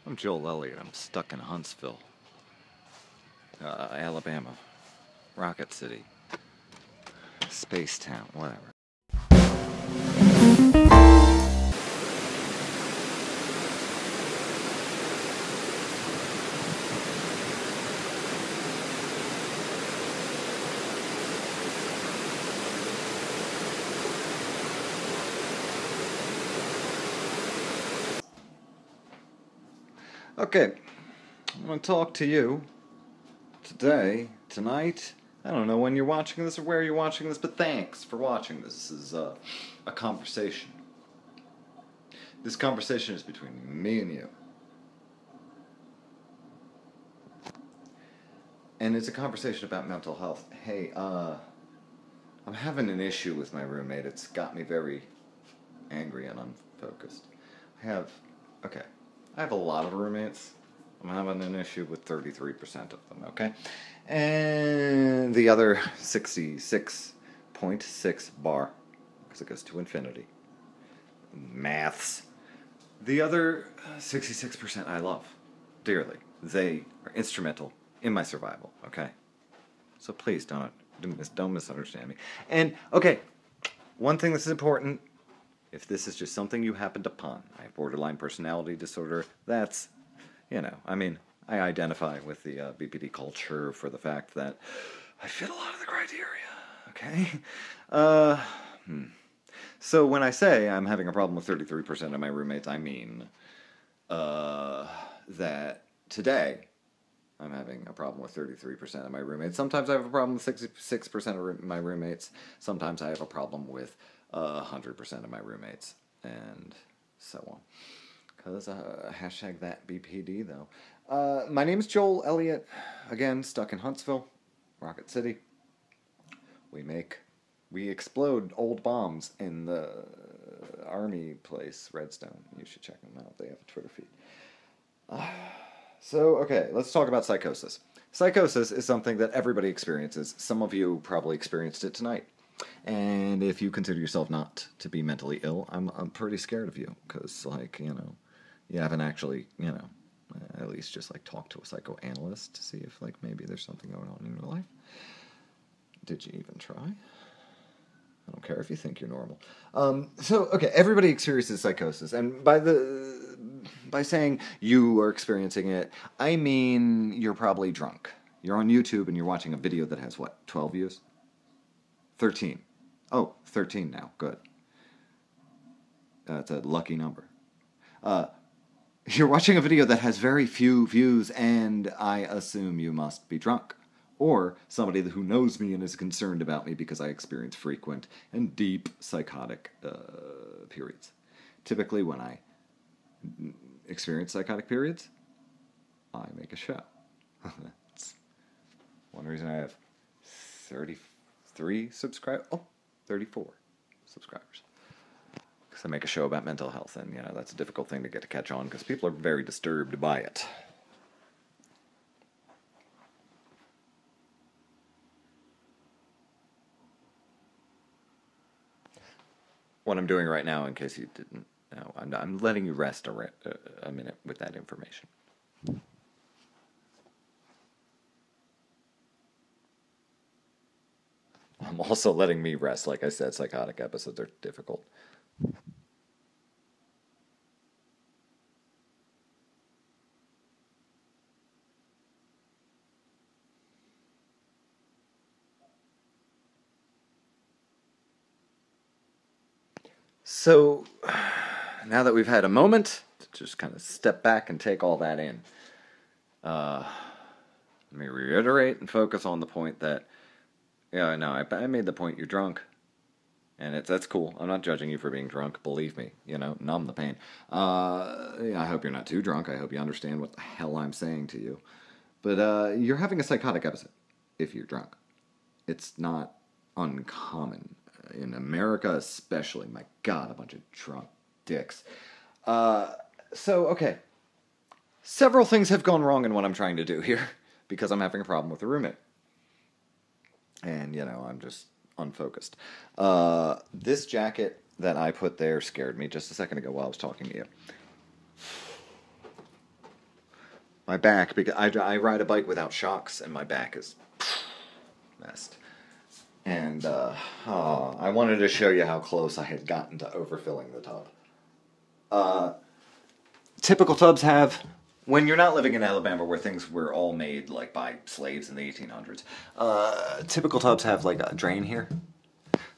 I'm Joel Elliott. I'm stuck in Huntsville, Alabama, Rocket City, Space Town, whatever. Okay, I'm going to talk to you today, tonight. I don't know when you're watching this or where you're watching this, but thanks for watching this. This is a conversation. This conversation is between me and you. And it's a conversation about mental health. Hey, I'm having an issue with my roommate. It's got me very angry and unfocused. I have a lot of roommates. I'm having an issue with 33% of them, okay? And the other 66.6 bar, because it goes to infinity. Maths. The other 66% I love dearly. They are instrumental in my survival, okay? So please don't misunderstand me. And, okay, one thing that's important, if this is just something you happened upon, I have borderline personality disorder, that's, I identify with the BPD culture for the fact that I fit a lot of the criteria, okay? So when I say I'm having a problem with 33% of my roommates, I mean that today I'm having a problem with 33% of my roommates. Sometimes I have a problem with 66% of my roommates. Sometimes I have a problem with 100% of my roommates, and so on. Because hashtag that BPD, though. My name is Joel Elliott. Again, stuck in Huntsville, Rocket City. We explode old bombs in the army place, Redstone. You should check them out. They have a Twitter feed. So, okay, let's talk about psychosis. Psychosis is something that everybody experiences. Some of you probably experienced it tonight. And if you consider yourself not to be mentally ill, I'm pretty scared of you. Because, you haven't actually, at least just, talk to a psychoanalyst to see if, maybe there's something going on in your life. Did you even try? I don't care if you think you're normal. Okay, everybody experiences psychosis. And by saying you are experiencing it, I mean you're probably drunk. You're on YouTube and you're watching a video that has, 12 views? 13. Oh, 13 now. Good. That's a lucky number. You're watching a video that has very few views, and I assume you must be drunk. Or somebody who knows me and is concerned about me because I experience frequent and deep psychotic periods. Typically, when I experience psychotic periods, I make a show. That's one reason I have 34 subscribers. Because I make a show about mental health, and, that's a difficult thing to get to catch on because people are very disturbed by it. What I'm doing right now, in case you didn't know, I'm letting you rest a minute with that information. I'm also letting me rest. Like I said, psychotic episodes are difficult. So, now that we've had a moment to just kind of step back and take all that in, let me reiterate and focus on the point that, I made the point you're drunk, and that's cool. I'm not judging you for being drunk, believe me, numb the pain. I hope you're not too drunk. I hope you understand what the hell I'm saying to you. But you're having a psychotic episode if you're drunk. It's not uncommon. In America especially, my God, a bunch of drunk dicks. Okay. Several things have gone wrong in what I'm trying to do here because I'm having a problem with a roommate. And, I'm just unfocused. This jacket that I put there scared me just a second ago while I was talking to you. My back, because I ride a bike without shocks, and my back is messed. And I wanted to show you how close I had gotten to overfilling the tub. Typical tubs have, when you're not living in Alabama where things were all made like by slaves in the 1800s, typical tubs have like a drain here,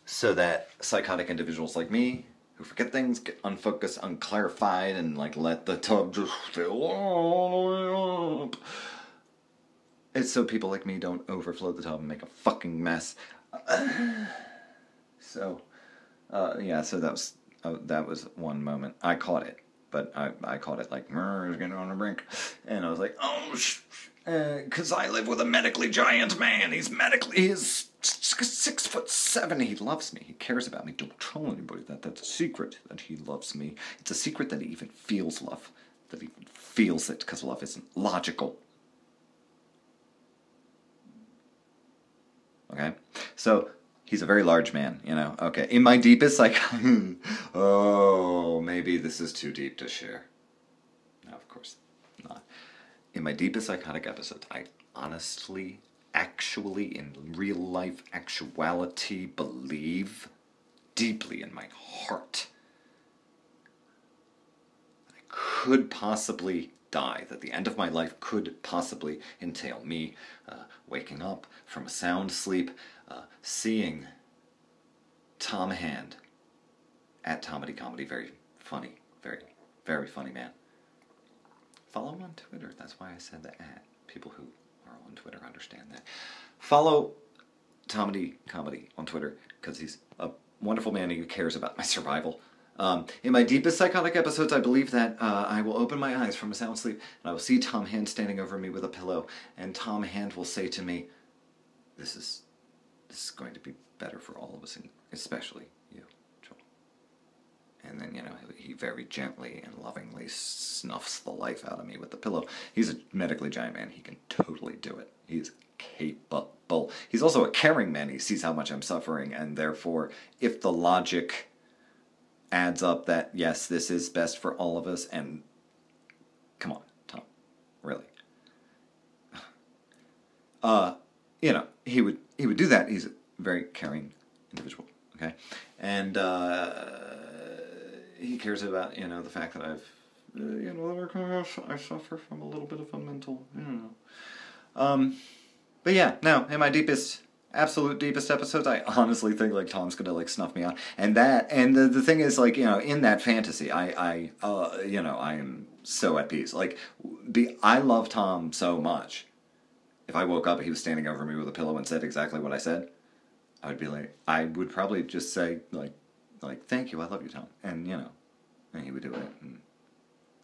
so that psychotic individuals like me, who forget things, get unfocused, unclarified, and like let the tub just fill all the way up. It's so people like me don't overflow the tub and make a fucking mess. So that was one moment. I caught it, but I caught it like, it's getting on the brink. And I was like, because I live with a medically giant man. He's 6'7". He loves me. He cares about me. Don't tell anybody that. That's a secret, that he loves me. It's a secret that he even feels love. That he feels it, because love isn't logical. Okay? So, he's a very large man, you know? Okay, in my deepest, like, maybe this is too deep to share. No, of course not. In my deepest psychotic episodes, I honestly, actually, in real life actuality, believe deeply in my heart I could possibly die, that the end of my life could possibly entail me waking up from a sound sleep, seeing Tom Hand at Tomedy Comedy. Very funny, very, very funny man. Follow him on Twitter. That's why I said the at. People who are on Twitter understand that. Follow Tomedy Comedy on Twitter, because he's a wonderful man who cares about my survival. In my deepest psychotic episodes, I believe that I will open my eyes from a sound sleep, and I will see Tom Hand standing over me with a pillow, and Tom Hand will say to me, this is going to be better for all of us, and especially you, Joel. And then, you know, he very gently and lovingly snuffs the life out of me with the pillow. He's a medically giant man. He can totally do it. He's capable. He's also a caring man. He sees how much I'm suffering, and therefore, if the logic adds up that, yes, this is best for all of us, and come on, Tom, really. You know, he would do that. He's a very caring individual, okay? And he cares about, you know, the fact that I suffer from a little bit of a mental, but yeah, no, in my absolute deepest episodes, I honestly think like Tom's gonna like snuff me out, and the thing is, like, you know, in that fantasy, I am so at peace. Like, I love Tom so much. If I woke up and he was standing over me with a pillow and said exactly what I said, I would probably just say like thank you, I love you, Tom, and you know, and he would do it, and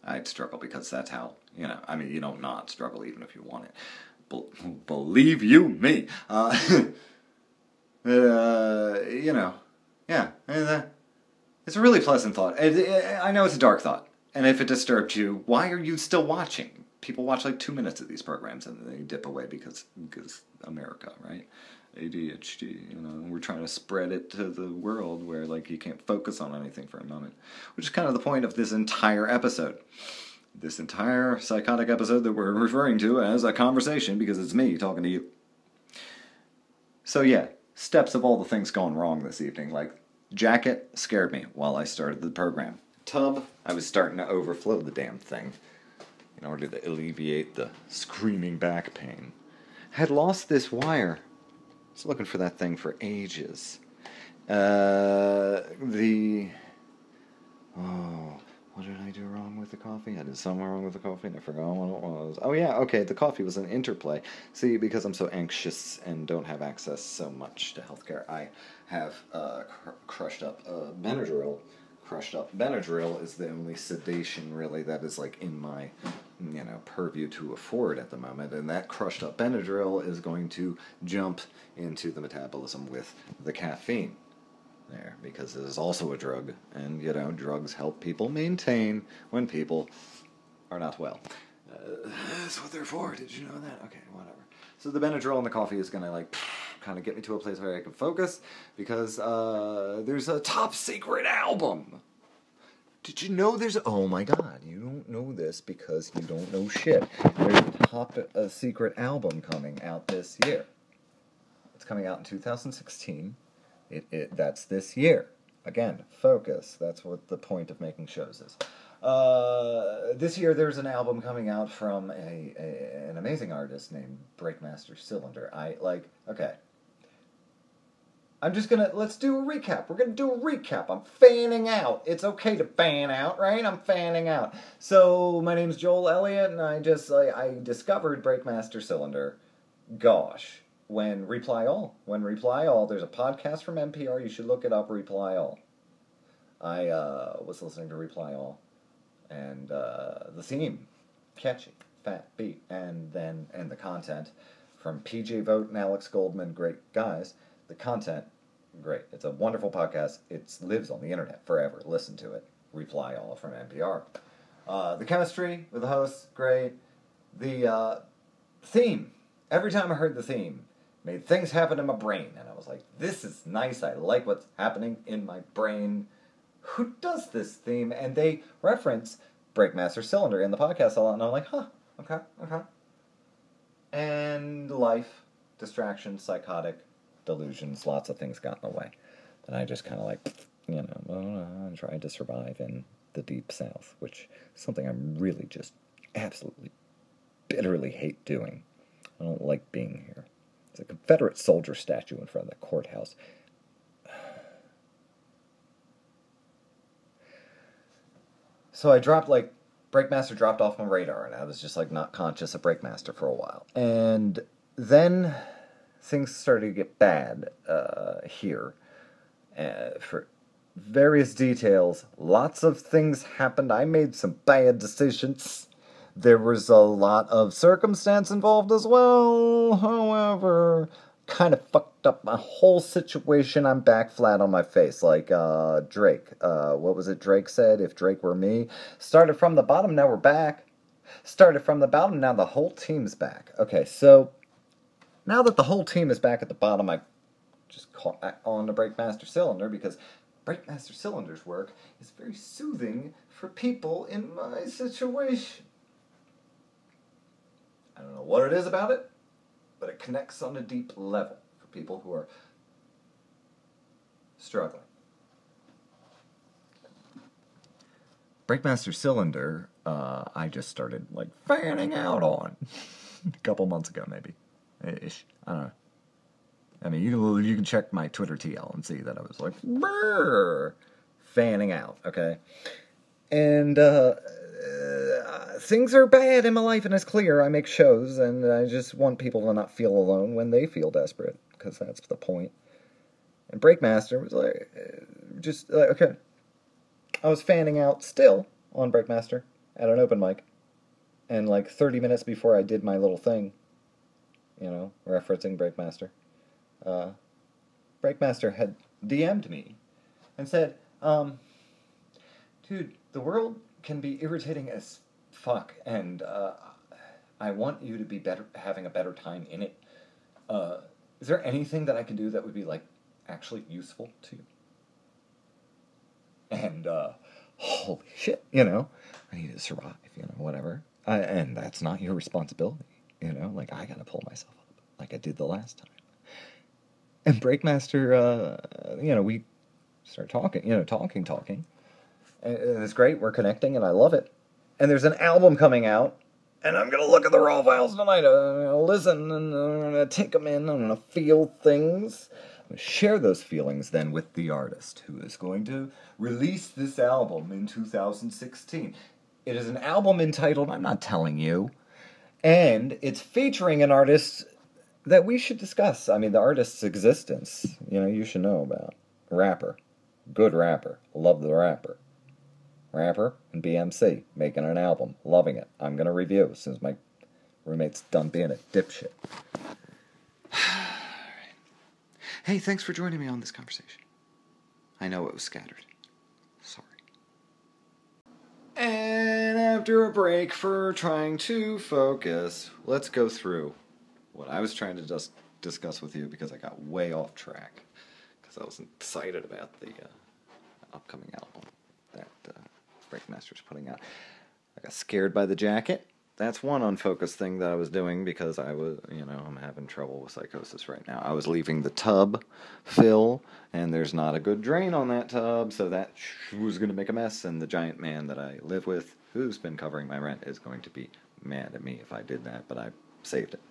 I'd struggle because that's how, you know, I mean, you don't not struggle even if you want it. Believe you me. You know, yeah, it's a really pleasant thought. I know it's a dark thought, and if it disturbed you, why are you still watching? People watch like 2 minutes of these programs and they dip away because America, right? ADHD, you know, we're trying to spread it to the world where like you can't focus on anything for a moment, which is kind of the point of this entire episode. This entire psychotic episode that we're referring to as a conversation, because it's me talking to you. So yeah, steps of all the things going wrong this evening. Like, jacket scared me while I started the program. Tub, I was starting to overflow the damn thing in order to alleviate the screaming back pain. Had lost this wire. I was looking for that thing for ages. What did I do wrong with the coffee? I did something wrong with the coffee and I forgot what it was. Oh yeah, okay, the coffee was an interplay. See, because I'm so anxious and don't have access so much to healthcare, I have crushed up Benadryl. Crushed up Benadryl is the only sedation really that is like in my, you know, purview to afford at the moment, and that crushed up Benadryl is going to jump into the metabolism with the caffeine there, because it is also a drug, and, you know, drugs help people maintain when people are not well. That's what they're for. Did you know that? Okay, whatever. So the Benadryl and the coffee is going to, like, kind of get me to a place where I can focus, because there's a top secret album Did you know there's... Oh my god, you don't know this because you don't know shit. There's a top secret album coming out this year. It's coming out in 2016. That's this year. Again, focus. That's what the point of making shows is. This year there's an album coming out from an amazing artist named Breakmaster Cylinder. Okay. Let's do a recap. We're gonna do a recap. I'm fanning out. It's okay to fan out, right? I'm fanning out. So, my name's Joel Elliott, and I discovered Breakmaster Cylinder, gosh, when Reply All. There's a podcast from NPR, you should look it up, Reply All. I was listening to Reply All, and the theme, catchy, fat beat, and the content from PJ Vogt and Alex Goldman, great guys. The content, great. It's a wonderful podcast. It lives on the internet forever. Listen to it. Reply All from NPR. The chemistry with the hosts, great. The theme, every time I heard the theme, made things happen in my brain. And I was like, this is nice. I like what's happening in my brain. Who does this theme? And they reference Breakmaster Cylinder in the podcast a lot. And I'm like, huh, okay. And life, distraction, psychotic, delusions, lots of things got in the way. And I just kind of I'm trying to survive in the deep south, which is something I'm really just absolutely bitterly hate doing. I don't like being here. There's a Confederate soldier statue in front of the courthouse. So Breakmaster dropped off my radar, and I was just not conscious of Breakmaster for a while. And then things started to get bad here. For various details, lots of things happened. I made some bad decisions. There was a lot of circumstance involved as well. However, kind of fucked up my whole situation. I'm back flat on my face, like Drake. What was it Drake said? If Drake were me. Started from the bottom, now we're back. Started from the bottom, now the whole team's back. Okay, so now that the whole team is back at the bottom, I just caught on to Breakmaster Cylinder because Breakmaster Cylinder's work is very soothing for people in my situation. I don't know what it is about it, but it connects on a deep level for people who are struggling. Breakmaster Cylinder, I just started fanning out on a couple months ago, maybe. Ish. I don't know. I mean, you can check my Twitter TL and see that I was brrr, fanning out, okay? And things are bad in my life, and it's clear. I make shows, and I just want people to not feel alone when they feel desperate, because that's the point. And Breakmaster was okay. I was fanning out still on Breakmaster at an open mic, and 30 minutes before I did my little thing, referencing Breakmaster, Breakmaster had DM'd me and said, dude, the world can be irritating as fuck, and I want you to be having a better time in it. Is there anything that I can do that would be actually useful to you? And holy shit, I need to survive, whatever. And that's not your responsibility, I gotta pull myself up like I did the last time. And Breakmaster, we start talking, talking. And it's great, we're connecting, and I love it. And there's an album coming out, and I'm going to look at the raw files tonight, listen, and I'm going to take them in, I'm going to feel things. I'm going to share those feelings then with the artist, who is going to release this album in 2016. It is an album entitled, I'm not telling you, and it's featuring an artist that we should discuss. I mean, the artist's existence, you should know about. Rapper. Good rapper. Love the rapper. Rapper and BMC making an album. Loving it. I'm going to review as soon as my roommate's done being a dipshit. Hey, thanks for joining me on this conversation. I know it was scattered. Sorry. And after a break for trying to focus, let's go through what I was trying to discuss with you because I got way off track. Because I was excited about the upcoming album that Master's putting out. I got scared by the jacket. That's one unfocused thing that I was doing because I was, I'm having trouble with psychosis right now. I was leaving the tub fill, and there's not a good drain on that tub, so that was going to make a mess, and the giant man that I live with, who's been covering my rent, is going to be mad at me if I did that, but I saved it.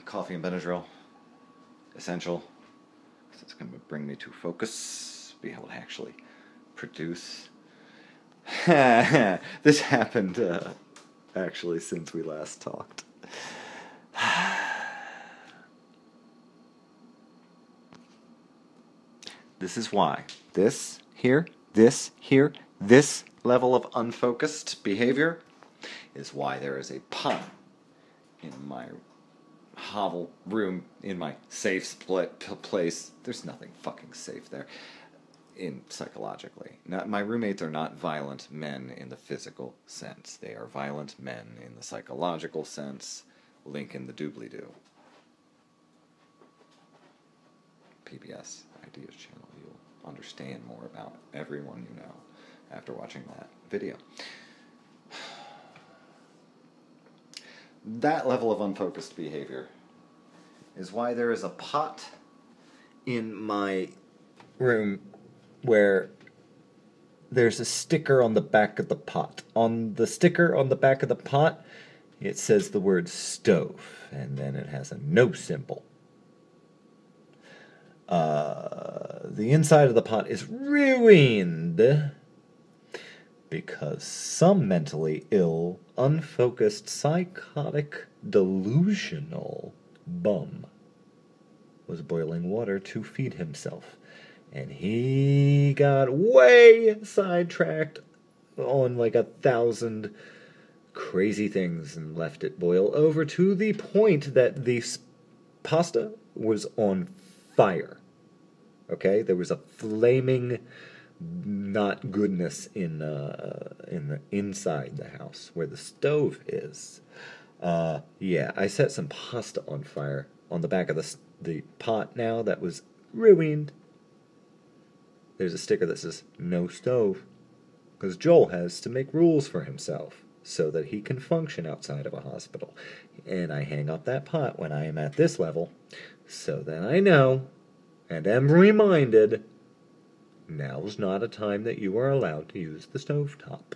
Coffee and Benadryl, essential. It's going to bring me to focus, be able to actually produce. This happened, actually, since we last talked. This is why. This level of unfocused behavior is why there is a pot in my hovel room, in my safe split place. There's nothing fucking safe there. Psychologically. My roommates are not violent men in the physical sense. They are violent men in the psychological sense. Link in the doobly-doo. PBS Ideas channel. You'll understand more about everyone you know after watching that video. That level of unfocused behavior is why there is a pot in my room where there's a sticker on the back of the pot. On the sticker on the back of the pot, it says the word stove, and then it has a no symbol. The inside of the pot is ruined because some mentally ill, unfocused, psychotic, delusional bum was boiling water to feed himself. And he got way sidetracked on like 1,000 crazy things and left it boil over to the point that the pasta was on fire. Okay? There was a flaming not goodness in the inside the house where the stove is. Yeah, I set some pasta on fire on the back of the pot now that was ruined. There's a sticker that says, no stove, because Joel has to make rules for himself so that he can function outside of a hospital. And I hang up that pot when I am at this level so that I know and am reminded now's not a time that you are allowed to use the stovetop.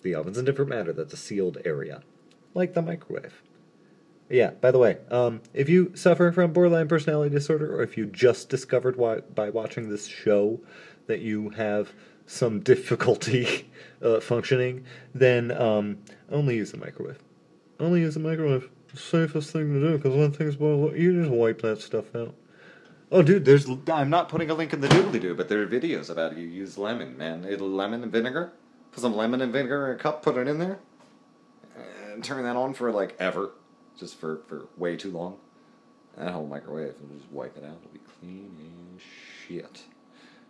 The oven's a different matter. That's a sealed area, like the microwave. Yeah, by the way, if you suffer from borderline personality disorder, or if you just discovered by watching this show that you have some difficulty functioning, then only use the microwave. Only use the microwave. The safest thing to do, because when things boil, you just wipe that stuff out. Oh, dude, I'm not putting a link in the doobly-doo, but there are videos about how you use lemon, man. Lemon and vinegar. Put some lemon and vinegar in a cup, put it in there, and turn that on for, like, ever. Just for way too long. That whole microwave, and just wipe it out. It'll be clean as shit.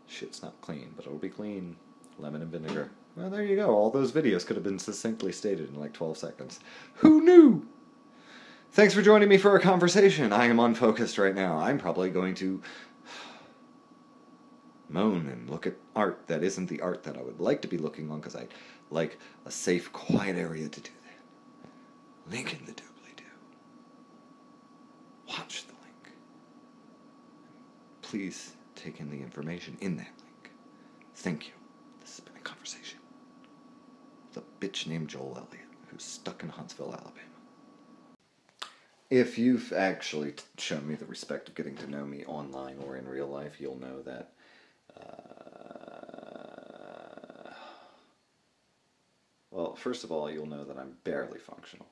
Shit's not clean, but it'll be clean. Lemon and vinegar. Well, there you go. All those videos could have been succinctly stated in like 12 seconds. Who knew? Thanks for joining me for our conversation. I am unfocused right now. I'm probably going to moan and look at art that isn't the art that I would like to be looking on, because I like a safe, quiet area to do that. Link in the doobly-doo. Watch the link. Please take in the information in that link. Thank you. This has been a conversation with a bitch named Joel Elliott, who's stuck in Huntsville, Alabama. If you've actually shown me the respect of getting to know me online or in real life, you'll know that well, first of all, you'll know that I'm barely functional.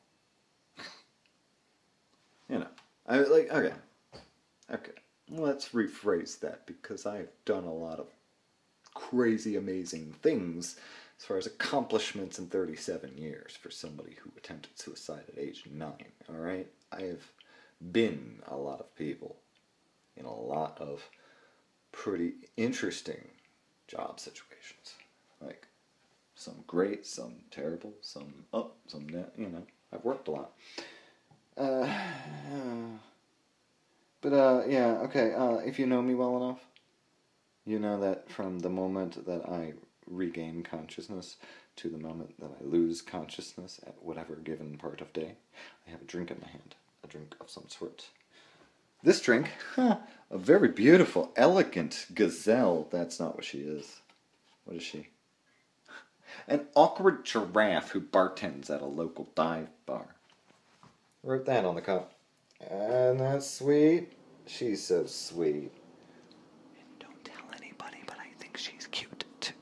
Okay. Let's rephrase that, because I've done a lot of crazy, amazing things as far as accomplishments in 37 years for somebody who attempted suicide at age 9, alright? I have been a lot of people in a lot of pretty interesting job situations. Like, some great, some terrible, some up, some down, I've worked a lot. Yeah, okay, if you know me well enough, You know that from the moment that I regain consciousness to the moment that I lose consciousness at whatever given part of day, I have a drink in my hand, a drink of some sort. This drink, a very beautiful, elegant gazelle. That's not what she is. What is she? An awkward giraffe who bartends at a local dive bar. Wrote that on the cup. And that's sweet. She's so sweet. And don't tell anybody, but I think she's cute too.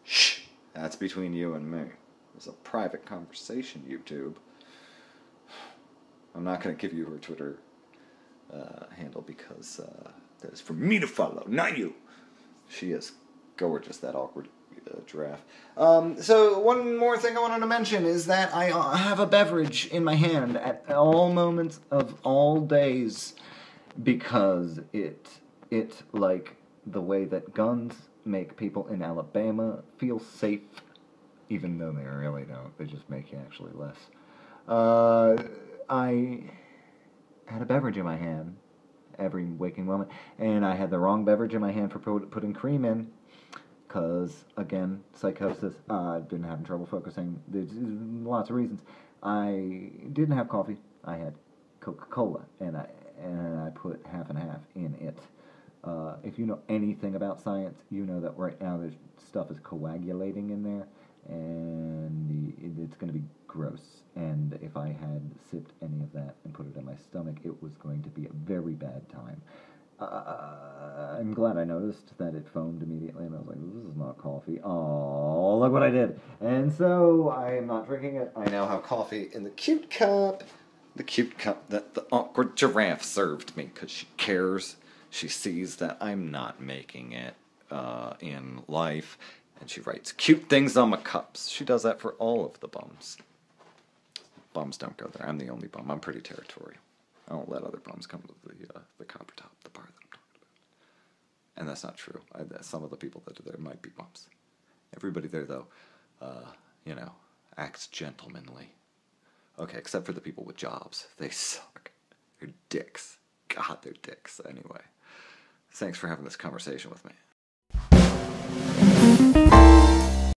Shh! That's between you and me. It's a private conversation, YouTube. I'm not going to give you her Twitter handle because that is for me to follow, not you. She is gorgeous, that awkward giraffe. So one more thing I wanted to mention is that I have a beverage in my hand at all moments of all days because it like the way that guns make people in Alabama feel safe, even though they really don't. They just make you actually less. I had a beverage in my hand every waking moment, and I had the wrong beverage in my hand for putting cream in, because, again, psychosis. I've been having trouble focusing. There's lots of reasons. I didn't have coffee. I had Coca-Cola, and I put half and half in it. If you know anything about science, you know that right now there's stuff is coagulating in there, and it's going to be gross. And if I had sipped any of that and put it in my stomach, it was going to be a very bad time. I'm glad I noticed that it foamed immediately, and I was like, this is not coffee. Oh, look what I did. And so I am not drinking it. I now have coffee in the cute cup. The cute cup that the awkward giraffe served me, because she cares. She sees that I'm not making it in life, and she writes cute things on my cups. She does that for all of the bums. Bums don't go there. I'm the only bum. I'm pretty territorial. I don't let other bums come to the Copper Top, the bar that I'm talking about. And that's not true. Some of the people that are there might be bums. Everybody there, though, acts gentlemanly. Okay, except for the people with jobs. They suck. They're dicks. God, they're dicks. Anyway, thanks for having this conversation with me.